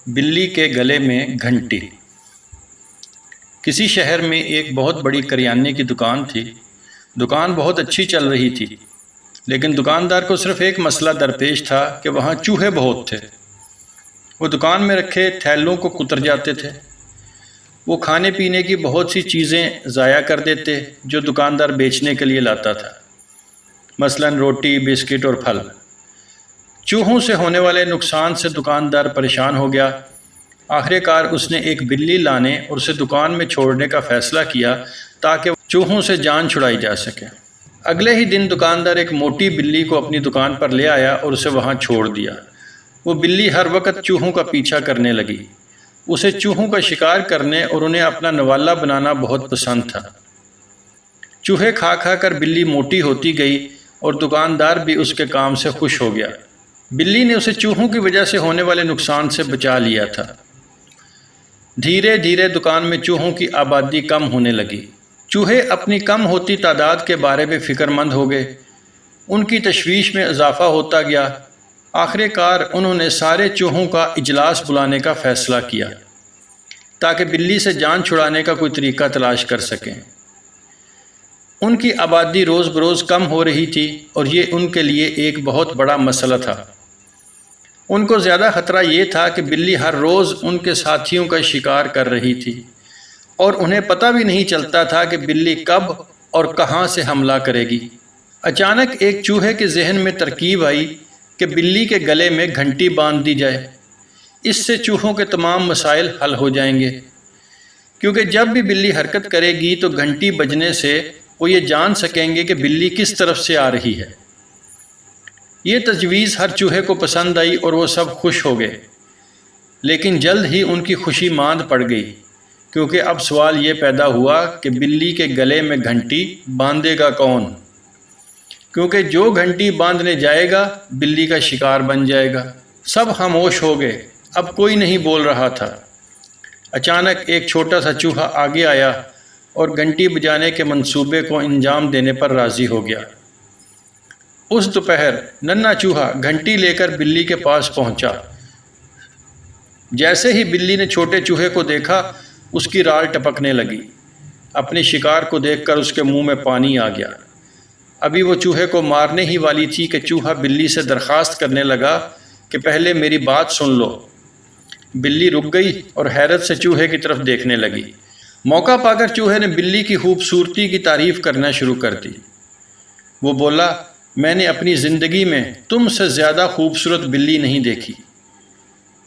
بلی کے گلے میں گھنٹی۔ کسی شہر میں ایک بہت بڑی کریانے کی دکان تھی۔ دکان بہت اچھی چل رہی تھی، لیکن دکاندار کو صرف ایک مسئلہ درپیش تھا کہ وہاں چوہے بہت تھے۔ وہ دکان میں رکھے تھیلوں کو کتر جاتے تھے۔ وہ کھانے پینے کی بہت سی چیزیں ضائع کر دیتے جو دکاندار بیچنے کے لیے لاتا تھا، مثلاً روٹی، بسکٹ اور پھل۔ چوہوں سے ہونے والے نقصان سے دکاندار پریشان ہو گیا۔ آخر کار اس نے ایک بلی لانے اور اسے دکان میں چھوڑنے کا فیصلہ کیا تاکہ چوہوں سے جان چھڑائی جا سکے۔ اگلے ہی دن دکاندار ایک موٹی بلی کو اپنی دکان پر لے آیا اور اسے وہاں چھوڑ دیا۔ وہ بلی ہر وقت چوہوں کا پیچھا کرنے لگی۔ اسے چوہوں کا شکار کرنے اور انہیں اپنا نوالا بنانا بہت پسند تھا۔ چوہے کھا کھا کر بلی موٹی ہوتی گئی اور دکاندار بھی اس کے کام سے خوش ہو گیا۔ بلی نے اسے چوہوں کی وجہ سے ہونے والے نقصان سے بچا لیا تھا۔ دھیرے دھیرے دکان میں چوہوں کی آبادی کم ہونے لگی۔ چوہے اپنی کم ہوتی تعداد کے بارے میں فکر مند ہو گئے۔ ان کی تشویش میں اضافہ ہوتا گیا۔ آخر کار انہوں نے سارے چوہوں کا اجلاس بلانے کا فیصلہ کیا تاکہ بلی سے جان چھڑانے کا کوئی طریقہ تلاش کر سکیں۔ ان کی آبادی روز بروز کم ہو رہی تھی اور یہ ان کے لیے ایک بہت بڑا مسئلہ تھا۔ ان کو زیادہ خطرہ یہ تھا کہ بلی ہر روز ان کے ساتھیوں کا شکار کر رہی تھی اور انہیں پتہ بھی نہیں چلتا تھا کہ بلی کب اور کہاں سے حملہ کرے گی۔ اچانک ایک چوہے کے ذہن میں ترکیب آئی کہ بلی کے گلے میں گھنٹی باندھ دی جائے۔ اس سے چوہوں کے تمام مسائل حل ہو جائیں گے، کیونکہ جب بھی بلی حرکت کرے گی تو گھنٹی بجنے سے وہ یہ جان سکیں گے کہ بلی کس طرف سے آ رہی ہے۔ یہ تجویز ہر چوہے کو پسند آئی اور وہ سب خوش ہو گئے، لیکن جلد ہی ان کی خوشی ماند پڑ گئی، کیونکہ اب سوال یہ پیدا ہوا کہ بلی کے گلے میں گھنٹی باندھے گا کون؟ کیونکہ جو گھنٹی باندھنے جائے گا بلی کا شکار بن جائے گا۔ سب خاموش ہو گئے، اب کوئی نہیں بول رہا تھا۔ اچانک ایک چھوٹا سا چوہا آگے آیا اور گھنٹی بجانے کے منصوبے کو انجام دینے پر راضی ہو گیا۔ اس دوپہر ننھا چوہا گھنٹی لے کر بلی کے پاس پہنچا۔ جیسے ہی بلی نے چھوٹے چوہے کو دیکھا، اس کی رال ٹپکنے لگی۔ اپنے شکار کو دیکھ کر اس کے منہ میں پانی آ گیا۔ ابھی وہ چوہے کو مارنے ہی والی تھی کہ چوہا بلی سے درخواست کرنے لگا کہ پہلے میری بات سن لو۔ بلی رک گئی اور حیرت سے چوہے کی طرف دیکھنے لگی۔ موقع پا کر چوہے نے بلی کی خوبصورتی کی تعریف کرنا شروع کر دی۔ وہ بولا، میں نے اپنی زندگی میں تم سے زیادہ خوبصورت بلی نہیں دیکھی۔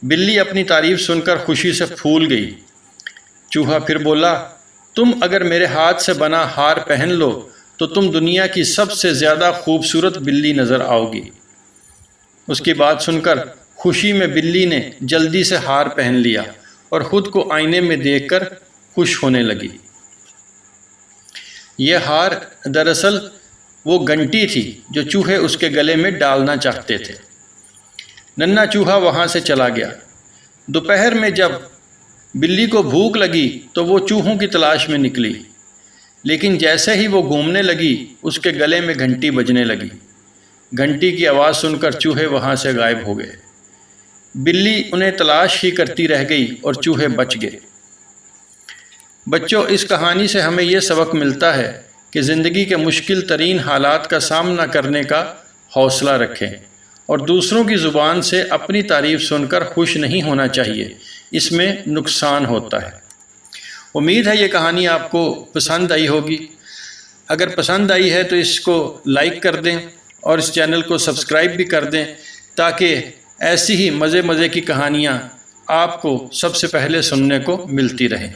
بلی اپنی تعریف سن کر خوشی سے پھول گئی۔ چوہا پھر بولا، تم اگر میرے ہاتھ سے بنا ہار پہن لو تو تم دنیا کی سب سے زیادہ خوبصورت بلی نظر آؤ گی۔ اس کی بات سن کر خوشی میں بلی نے جلدی سے ہار پہن لیا اور خود کو آئینے میں دیکھ کر خوش ہونے لگی۔ یہ ہار دراصل وہ گھنٹی تھی جو چوہے اس کے گلے میں ڈالنا چاہتے تھے۔ ننھا چوہا وہاں سے چلا گیا۔ دوپہر میں جب بلی کو بھوک لگی تو وہ چوہوں کی تلاش میں نکلی، لیکن جیسے ہی وہ گھومنے لگی اس کے گلے میں گھنٹی بجنے لگی۔ گھنٹی کی آواز سن کر چوہے وہاں سے غائب ہو گئے۔ بلی انہیں تلاش ہی کرتی رہ گئی اور چوہے بچ گئے۔ بچوں، اس کہانی سے ہمیں یہ سبق ملتا ہے کہ زندگی کے مشکل ترین حالات کا سامنا کرنے کا حوصلہ رکھیں اور دوسروں کی زبان سے اپنی تعریف سن کر خوش نہیں ہونا چاہیے، اس میں نقصان ہوتا ہے۔ امید ہے یہ کہانی آپ کو پسند آئی ہوگی۔ اگر پسند آئی ہے تو اس کو لائک کر دیں اور اس چینل کو سبسکرائب بھی کر دیں تاکہ ایسی ہی مزے کی کہانیاں آپ کو سب سے پہلے سننے کو ملتی رہیں۔